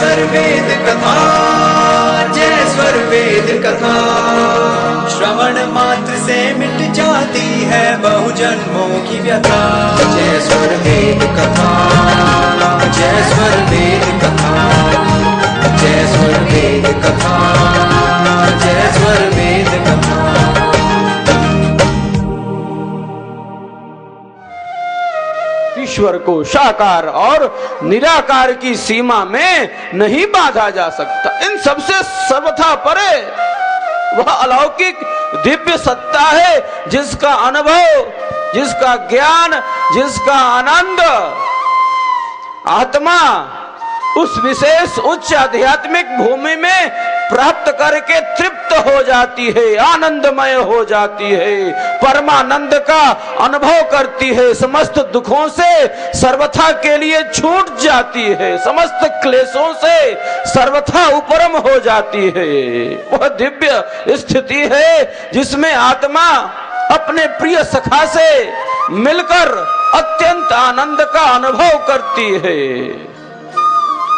स्वर वेद कथा, जय स्वर वेद कथा। श्रवण मात्र से मिट जाती है बहु जन्मों की व्यथा। जय स्वर वेद कथा, जय स्वर वेद कथा, जय स्वर वेद कथा, जय स्वर वेद कथा। ईश्वर को साकार और निराकार की सीमा में नहीं बांधा जा सकता। इन सबसे सर्वथा परे वह अलौकिक दिव्य सत्ता है जिसका अनुभव, जिसका ज्ञान, जिसका आनंद आत्मा उस विशेष उच्च आध्यात्मिक भूमि में प्राप्त करके तृप्त हो जाती है, आनंदमय हो जाती है, परमानंद का अनुभव करती है, समस्त दुखों से सर्वथा के लिए छूट जाती है, समस्त क्लेशों से सर्वथा उपरम हो जाती है। वह दिव्य स्थिति है जिसमें आत्मा अपने प्रिय सखा से मिलकर अत्यंत आनंद का अनुभव करती है,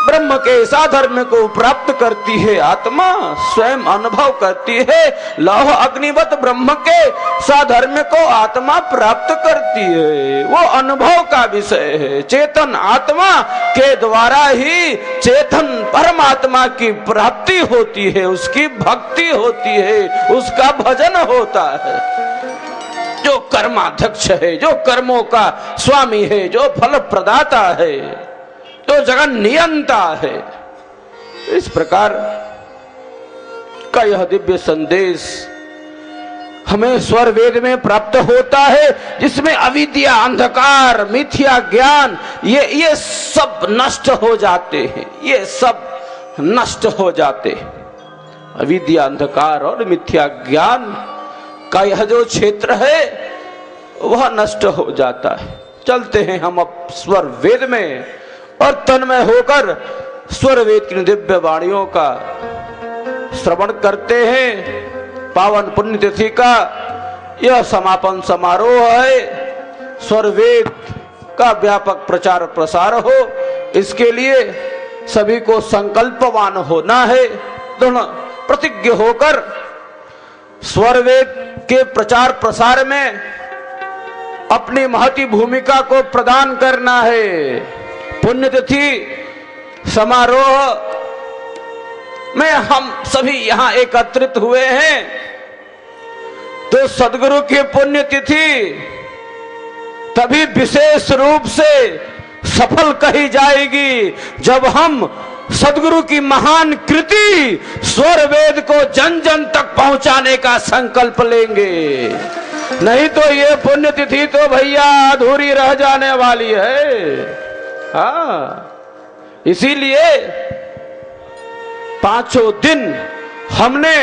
ब्रह्म के साधर्म को प्राप्त करती है, आत्मा स्वयं अनुभव करती है, लौह अग्निवत ब्रह्म के साधर्म को आत्मा प्राप्त करती है। वो अनुभव का विषय है। चेतन आत्मा के द्वारा ही चेतन परमात्मा की प्राप्ति होती है, उसकी भक्ति होती है, उसका भजन होता है। जो कर्माध्यक्ष है, जो कर्मों का स्वामी है, जो फल प्रदाता है, तो जगन नियंता है। इस प्रकार का यह दिव्य संदेश हमें स्वर वेद में प्राप्त होता है, जिसमें अविद्या, अंधकार, मिथ्या ज्ञान ये सब नष्ट हो जाते हैं, ये सब नष्ट हो जाते हैं। अविद्या, अंधकार और मिथ्या ज्ञान का यह जो क्षेत्र है वह नष्ट हो जाता है। चलते हैं हम अब स्वर वेद में और तन्मय होकर स्वर वेद की दिव्य वाणियों का श्रवण करते हैं। पावन पुण्य तिथि का यह समापन समारोह है। स्वर वेद का व्यापक प्रचार प्रसार हो, इसके लिए सभी को संकल्पवान होना है। दोनों प्रतिज्ञ होकर स्वर वेद के प्रचार प्रसार में अपनी महती भूमिका को प्रदान करना है। पुण्यतिथि समारोह में हम सभी यहाँ एकत्रित हुए हैं, तो सद्गुरु की पुण्यतिथि तभी विशेष रूप से सफल कही जाएगी जब हम सद्गुरु की महान कृति स्वर वेद को जन जन तक पहुंचाने का संकल्प लेंगे। नहीं तो ये पुण्यतिथि तो भैया अधूरी रह जाने वाली है। हाँ, इसीलिए पांचों दिन हमने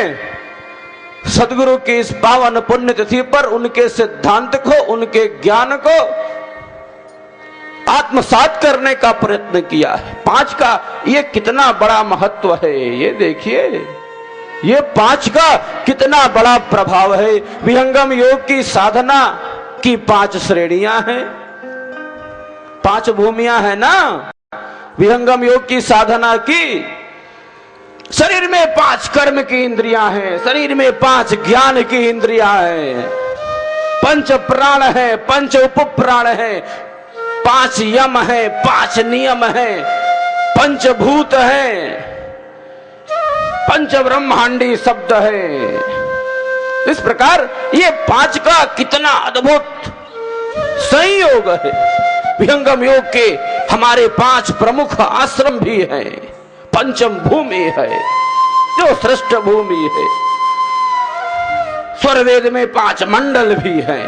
सद्गुरु की इस पावन पुण्यतिथि पर उनके सिद्धांत को, उनके ज्ञान को आत्मसात करने का प्रयत्न किया है। पांच का ये कितना बड़ा महत्व है, ये देखिए, ये पांच का कितना बड़ा प्रभाव है। विहंगम योग की साधना की 5 श्रेणियां हैं, 5 भूमियां हैं ना। विहंगम योग की साधना की शरीर में 5 कर्म की इंद्रियां हैं, शरीर में 5 ज्ञान की इंद्रियां हैं, 5 प्राण है, 5 उपप्राण है, 5 यम है, 5 नियम है, 5 भूत है, 5 ब्रह्मांडी शब्द है। इस प्रकार ये 5 का कितना अद्भुत संयोग है। विहंगम योग के हमारे 5 प्रमुख आश्रम भी हैं, पंचम भूमि है जो श्रेष्ठ भूमि है। स्वर वेद में 5 मंडल भी हैं।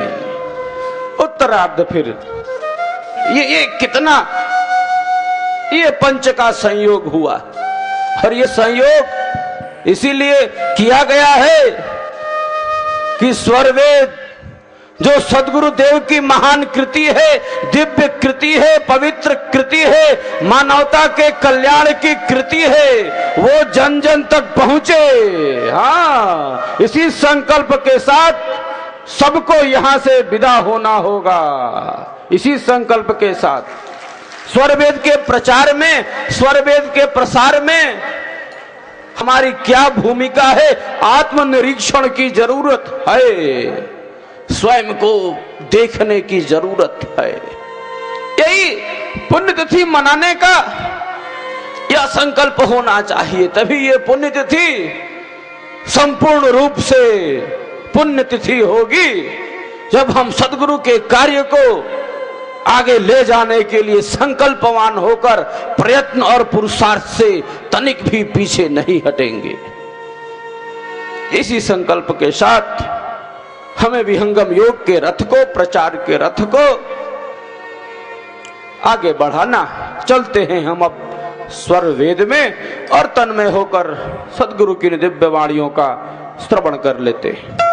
उत्तरार्ध फिर ये कितना, ये पंच का संयोग हुआ, और ये संयोग इसीलिए किया गया है कि स्वर वेद जो सद्गुरु देव की महान कृति है, दिव्य कृति है, पवित्र कृति है, मानवता के कल्याण की कृति है, वो जन जन तक पहुंचे। हाँ, इसी संकल्प के साथ सबको यहां से विदा होना होगा। इसी संकल्प के साथ स्वरवेद के प्रचार में, स्वरवेद के प्रसार में हमारी क्या भूमिका है, आत्मनिरीक्षण की जरूरत है, स्वयं को देखने की जरूरत है। यही पुण्यतिथि मनाने का यह संकल्प होना चाहिए, तभी ये पुण्यतिथि संपूर्ण रूप से पुण्यतिथि होगी, जब हम सद्गुरु के कार्य को आगे ले जाने के लिए संकल्पवान होकर प्रयत्न और पुरुषार्थ से तनिक भी पीछे नहीं हटेंगे। इसी संकल्प के साथ हमें विहंगम योग के रथ को, प्रचार के रथ को आगे बढ़ाना। चलते हैं हम अब स्वर वेद में और तन्मय होकर सद्गुरु की दिव्य वाणियों का श्रवण कर लेते हैं।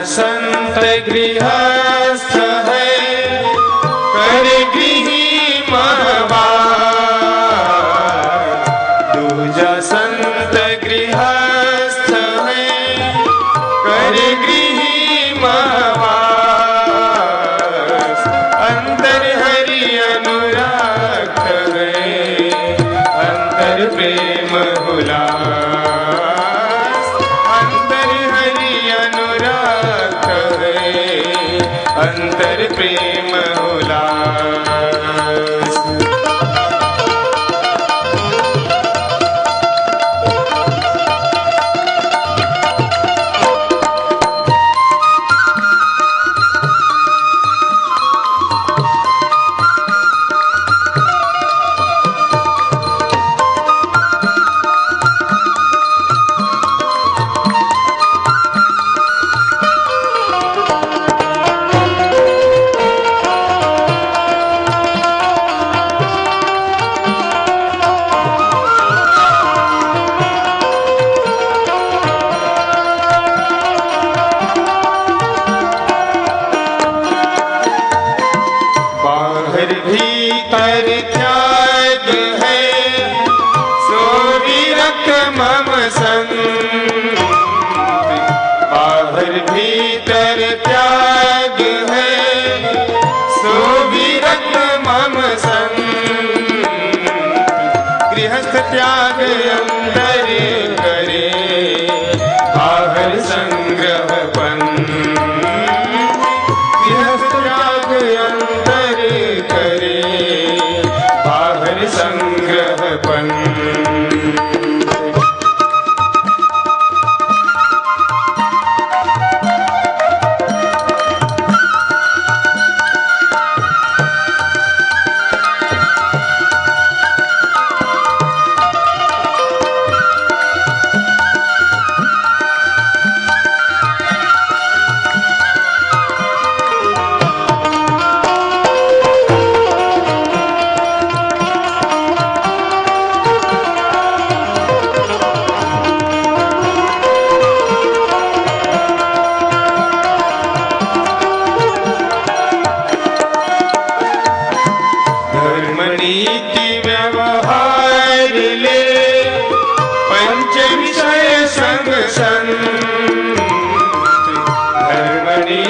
संत गृहस्थ है कर गृही महवार, दूजा संत गृहस्थ है कर गृही महवार, अंतर हरि अनुराग है अंतर प्रेम हुलास, अंतर हरि अनुराग अंतर प्रेम उल्लास।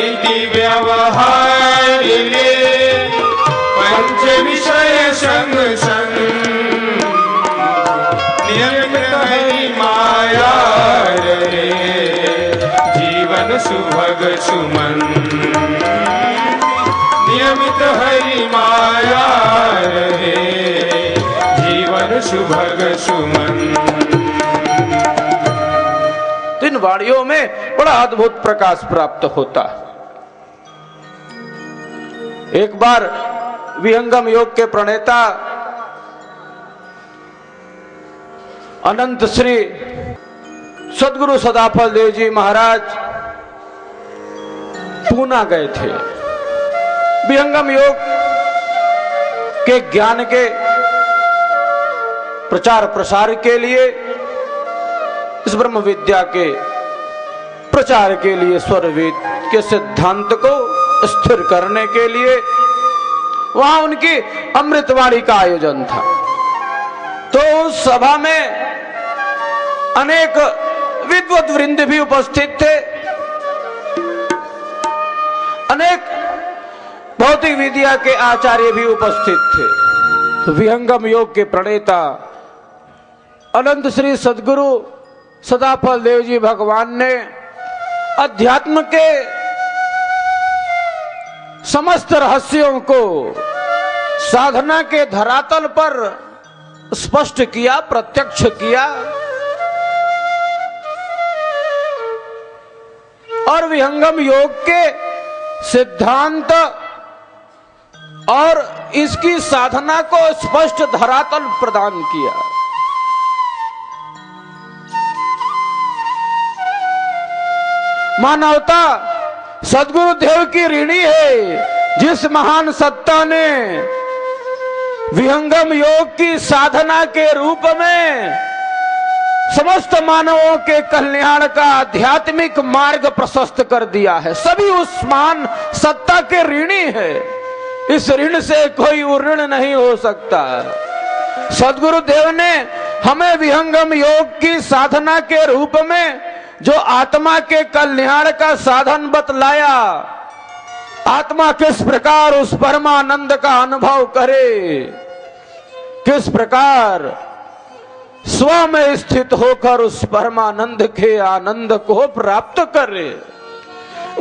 नीति व्यवहार ले पंच विषय संग संग नियमित हरि माया रहे जीवन सुभग सुमन नियमित हरि माया रहे जीवन सुभग सुमन। इन वाणियों में बड़ा अद्भुत प्रकाश प्राप्त होता है। एक बार विहंगम योग के प्रणेता अनंत श्री सद्गुरु सदाफल देव जी महाराज पूना गए थे। विहंगम योग के ज्ञान के प्रचार प्रसार के लिए, इस ब्रह्म विद्या के प्रचार के लिए, स्वरवेद के सिद्धांत को स्थिर करने के लिए वहां उनकी अमृतवाणी का आयोजन था। तो उस सभा में अनेक विद्वत वृंद भी उपस्थित थे, अनेक भौतिक विद्या के आचार्य भी उपस्थित थे। तो विहंगम योग के प्रणेता अनंत श्री सद्गुरु सदाफल देव जी भगवान ने अध्यात्म के समस्त रहस्यों को साधना के धरातल पर स्पष्ट किया, प्रत्यक्ष किया और विहंगम योग के सिद्धांत और इसकी साधना को स्पष्ट धरातल प्रदान किया। मानवता सद्गुरु देव की ऋणी है, जिस महान सत्ता ने विहंगम योग की साधना के रूप में समस्त मानवों के कल्याण का आध्यात्मिक मार्ग प्रशस्त कर दिया है। सभी उस महान सत्ता के ऋणी है, इस ऋण से कोई ऋण नहीं हो सकता। सद्गुरु देव ने हमें विहंगम योग की साधना के रूप में जो आत्मा के कल्याण का साधन बतलाया, आत्मा किस प्रकार उस परमानंद का अनुभव करे, किस प्रकार स्व में स्थित होकर उस परमानंद के आनंद को प्राप्त करे।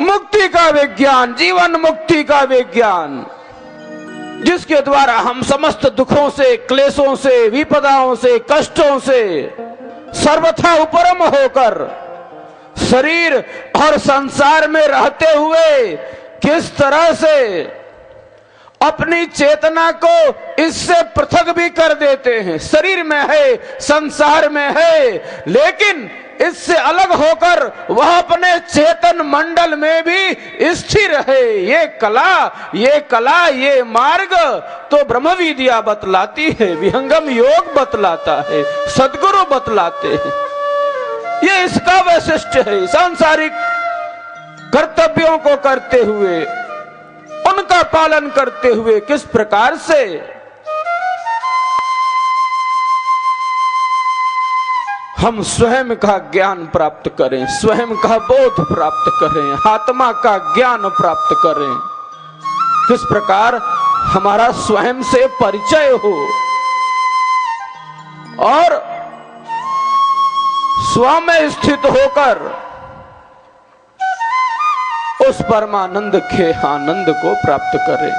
मुक्ति का विज्ञान, जीवन मुक्ति का विज्ञान, जिसके द्वारा हम समस्त दुखों से, क्लेशों से, विपदाओं से, कष्टों से सर्वथा उपरम होकर शरीर और संसार में रहते हुए किस तरह से अपनी चेतना को इससे पृथक भी कर देते हैं। शरीर में है, संसार में है, लेकिन इससे अलग होकर वह अपने चेतन मंडल में भी स्थिर है। ये कला, ये मार्ग तो ब्रह्म विद्या बतलाती है, विहंगम योग बतलाता है, सद्गुरु बतलाते हैं। ये इसका वैशिष्ट्य है। सांसारिक कर्तव्यों को करते हुए, उनका पालन करते हुए किस प्रकार से हम स्वयं का ज्ञान प्राप्त करें, स्वयं का बोध प्राप्त करें, आत्मा का ज्ञान प्राप्त करें, किस प्रकार हमारा स्वयं से परिचय हो और स्व में स्थित होकर उस परमानंद के आनंद को प्राप्त करें।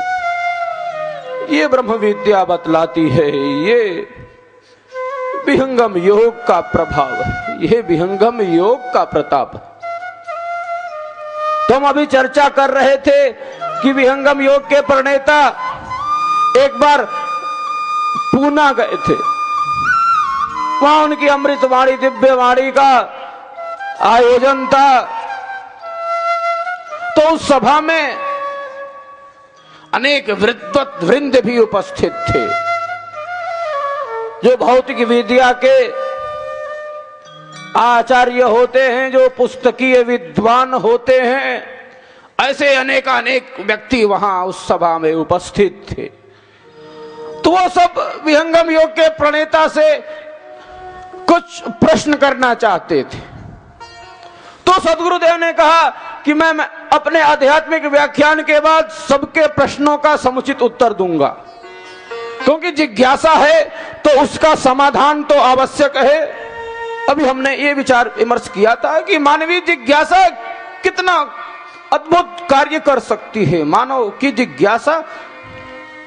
ये ब्रह्म विद्या बतलाती है, ये विहंगम योग का प्रभाव है, ये विहंगम योग का प्रताप है। तो हम अभी चर्चा कर रहे थे कि विहंगम योग के प्रणेता एक बार पूना गए थे, वहां उनकी अमृतवाणी, दिव्यवाणी का आयोजन था। तो उस सभा में अनेक विद्वत वृंद भी उपस्थित थे, जो भौतिक विद्या के आचार्य होते हैं, जो पुस्तकीय विद्वान होते हैं, ऐसे अनेक व्यक्ति वहां उस सभा में उपस्थित थे। तो वो सब विहंगम योग के प्रणेता से कुछ प्रश्न करना चाहते थे। तो सद्गुरुदेव ने कहा कि मैं अपने आध्यात्मिक व्याख्यान के बाद सबके प्रश्नों का समुचित उत्तर दूंगा, क्योंकि जिज्ञासा है तो उसका समाधान तो आवश्यक है। अभी हमने ये विचार विमर्श किया था कि मानवीय जिज्ञासा कितना अद्भुत कार्य कर सकती है। मानव की जिज्ञासा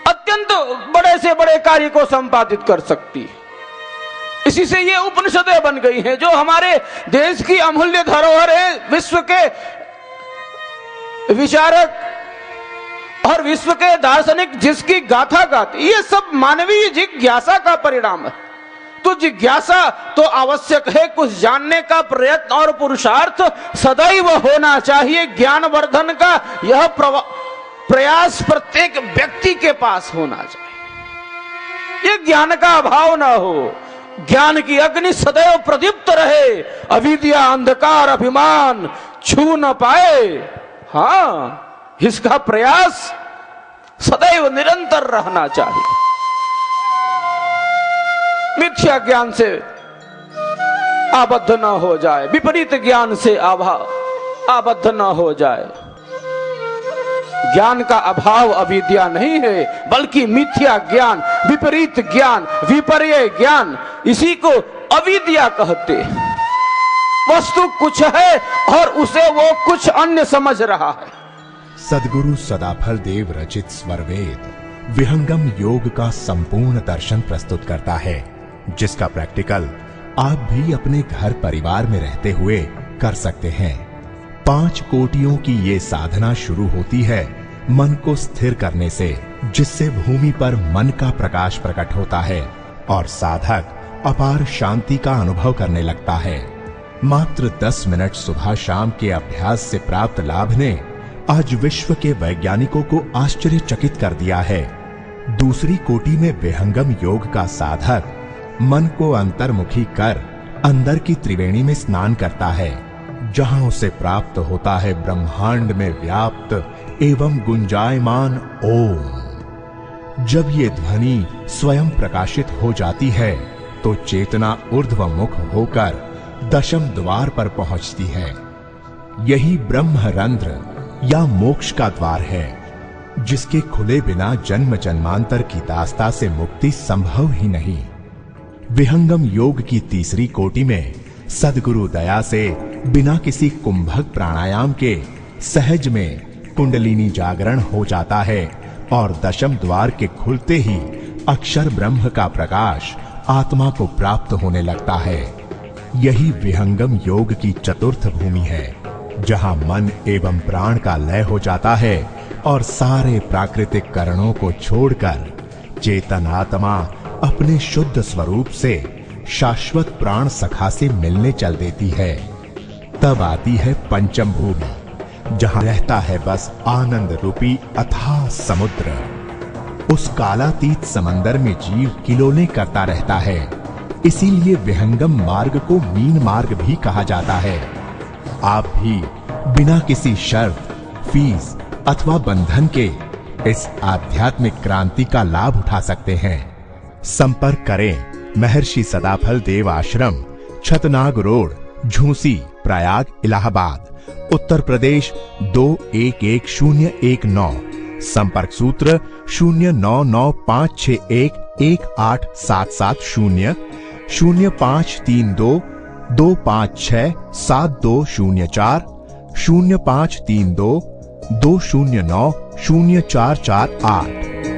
अत्यंत बड़े से बड़े कार्य को संपादित कर सकती है। इसी से ये उपनिषदें बन गई हैं, जो हमारे देश की अमूल्य धरोहर है। विश्व के विचारक और विश्व के दार्शनिक जिसकी गाथा गाते, ये सब मानवीय जिज्ञासा का परिणाम है। तो जिज्ञासा तो आवश्यक है, कुछ जानने का प्रयत्न और पुरुषार्थ सदैव होना चाहिए। ज्ञानवर्धन का यह प्रयास प्रत्येक व्यक्ति के पास होना चाहिए। ये ज्ञान का अभाव ना हो, ज्ञान की अग्नि सदैव प्रदीप्त रहे, अविद्या अंधकार अभिमान छू न पाए। हाँ, इसका प्रयास सदैव निरंतर रहना चाहिए। मिथ्या ज्ञान से आबद्ध न हो जाए, विपरीत ज्ञान से आबद्ध न हो जाए। ज्ञान का अभाव अविद्या नहीं है, बल्कि मिथ्या ज्ञान, विपरीत ज्ञान, विपर्य ज्ञान, इसी को अविद्या कहते हैं। वस्तु कुछ है और उसे वो कुछ अन्य समझ रहा है। सद्गुरु सदाफल देव रचित स्वरवेद विहंगम योग का संपूर्ण दर्शन प्रस्तुत करता है, जिसका प्रैक्टिकल आप भी अपने घर परिवार में रहते हुए कर सकते हैं। 5 कोटियों की ये साधना शुरू होती है मन को स्थिर करने से, जिससे भूमि पर मन का प्रकाश प्रकट होता है और साधक अपार शांति का अनुभव करने लगता है। मात्र 10 मिनट सुबह शाम के अभ्यास से प्राप्त लाभ ने आज विश्व के वैज्ञानिकों को आश्चर्यचकित कर दिया है। दूसरी कोटि में विहंगम योग का साधक मन को अंतर्मुखी कर अंदर की त्रिवेणी में स्नान करता है, जहां उसे प्राप्त होता है ब्रह्मांड में व्याप्त एवं गुंजायमान ओम। जब ये ध्वनि स्वयं प्रकाशित हो जाती है तो चेतना ऊर्ध्वमुख होकर दशम द्वार पर पहुंचती है। यही ब्रह्मरंध्र या मोक्ष का द्वार है, जिसके खुले बिना जन्म जन्मांतर की दास्ता से मुक्ति संभव ही नहीं। विहंगम योग की तीसरी कोटि में सद्गुरु दया से बिना किसी कुंभक प्राणायाम के सहज में कुंडलिनी जागरण हो जाता है और दशम द्वार के खुलते ही अक्षर ब्रह्म का प्रकाश आत्मा को प्राप्त होने लगता है। यही विहंगम योग की चतुर्थ भूमि है, जहां मन एवं प्राण का लय हो जाता है और सारे प्राकृतिक कारणों को छोड़कर चेतन आत्मा अपने शुद्ध स्वरूप से शाश्वत प्राण सखा से मिलने चल देती है। तब आती है पंचम भूमि, जहां रहता है बस आनंद रूपी अथाह समुद्र। उस कालातीत समंदर में जीव किलोले करता रहता है, इसीलिए विहंगम मार्ग को मीन मार्ग भी कहा जाता है। आप भी बिना किसी शर्त, फीस अथवा बंधन के इस आध्यात्मिक क्रांति का लाभ उठा सकते हैं। संपर्क करें महर्षि सदाफल देव आश्रम, छतनाग रोड, झूसी, प्रयाग, इलाहाबाद, उत्तर प्रदेश 211019। संपर्क सूत्र 0995611877, 0532 256 7204, 0532 209 0448।